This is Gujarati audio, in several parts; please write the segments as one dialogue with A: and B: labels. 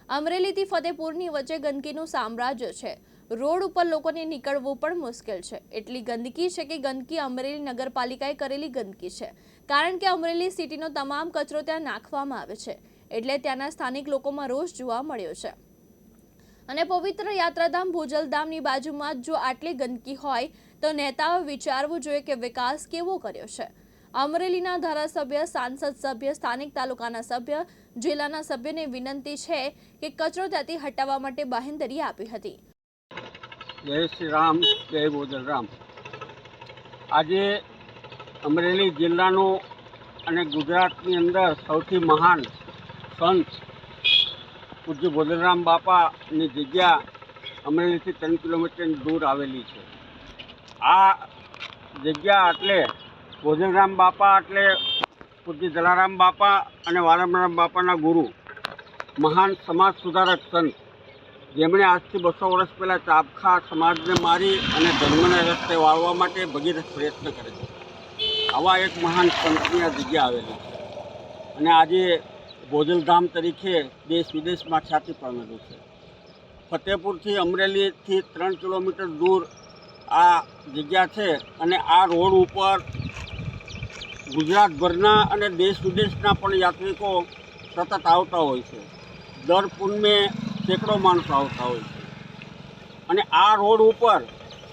A: અમરેલીથી ફતેપુરની વચ્ચે ગંદકીનું સામ્રાજ્ય છે। રોડ ઉપર લોકોને નીકળવું પણ મુશ્કેલ છે। એટલી ગંદકી છે કે ગંદકી અમરેલી નગરપાલિકાએ કરેલી ગંદકી છે, કારણ કે અમરેલી સિટીનો તમામ કચરો ત્યાં નાખવામાં આવે છે, એટલે ત્યાંના સ્થાનિક લોકોમાં રોષ જોવા મળ્યો છે। અને પવિત્ર યાત્રાધામ ભોજલધામની બાજુમાં જો આટલી ગંદકી હોય તો નેતાઓએ વિચારવું જોઈએ કે વિકાસ કેવો કર્યો છે। અમરેલીના ધારાસભ્ય, સાંસદ સભ્ય, સ્થાનિક તાલુકાના સભ્ય, જિલ્લાના સભ્યને વિનંતી છે કે કચરો ત્યાંથી હટાવવા માટે બાહેંધરી આપી હતી।
B: જય શ્રી રામ, જય ભોજલરામ। આજે અમરેલી જિલ્લાનું અને ગુજરાતની અંદર સૌથી મહાન સંત પૂજ્ય ભોજલરામ બાપાની જગ્યા અમરેલીથી 3 કિલોમીટર દૂર આવેલી છે। આ જગ્યા એટલે ભોજલરામ બાપા એટલે પૂજ્ય જલારામ બાપા અને વાલમરામ બાપાના ગુરુ, મહાન સમાજ સુધારક સંત, જેમણે આજથી 200 વર્ષ પહેલાં ચાબખા સમાજને મારી અને ધર્મને રસ્તે વાળવા માટે ભગીરથ પ્રયત્ન કરેલો। આવા એક મહાન સંતની આ જગ્યા આવેલી છે અને આજે ભોજલધામ તરીકે દેશ વિદેશમાં ખ્યાતિ પામેલું છે। ફતેપુરથી અમરેલીથી 3 કિલોમીટર દૂર આ જગ્યા છે અને આ રોડ ઉપર ગુજરાતભરના અને દેશ વિદેશના પણ યાત્રિકો સતત આવતા હોય છે। દર પૂનમે સેંકડો માણસો આવતા હોય છે અને આ રોડ ઉપર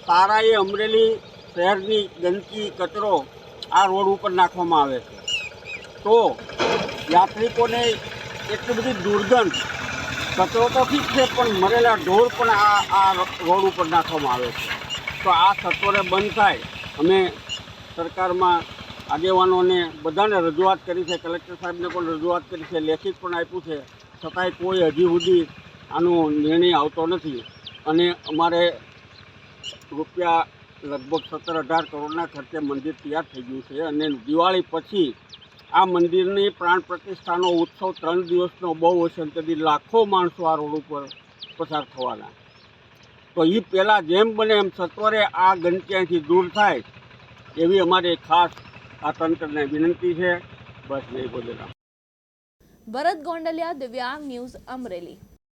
B: સારાએ અમરેલી શહેરની ગંદકી, કચરો આ રોડ ઉપર નાખવામાં આવે છે, તો યાત્રિકોને એટલી બધી દુર્ગંધ, કચરો તો ઠીક છે પણ મરેલા ઢોર પણ આ રોડ ઉપર નાખવામાં આવે છે। તો આ સત્વરે બંધ થાય। અમે સરકારમાં આગેવાનોને બધાને રજૂઆત કરી છે, કલેક્ટર સાહેબને પણ રજૂઆત કરી છે, લેખિત પણ આપ્યું છે, છતાંય કોઈ હજી સુધી આનો નિર્ણય આવતો નથી અને અમારે રૂપિયા લગભગ 17-18 કરોડના ખર્ચે મંદિર તૈયાર થઈ ગયું છે અને દિવાળી પછી આ મંદિરની પ્રાણ પ્રતિષ્ઠાનો ઉત્સવ 3 દિવસનો બહુ હશે, તેથી લાખો માણસો આ રોડ ઉપર પસાર થવાના। તો એ પહેલાં જેમ બને એમ સત્વરે આ ગંદકી અહીંથી દૂર થાય એવી અમારી ખાસ આ તંત્રને વિનંતી છે। બસ જય ભોલેનાથ।
A: ભરત ગોંડલિયા, દિવ્યાંગ ન્યૂઝ, અમરેલી।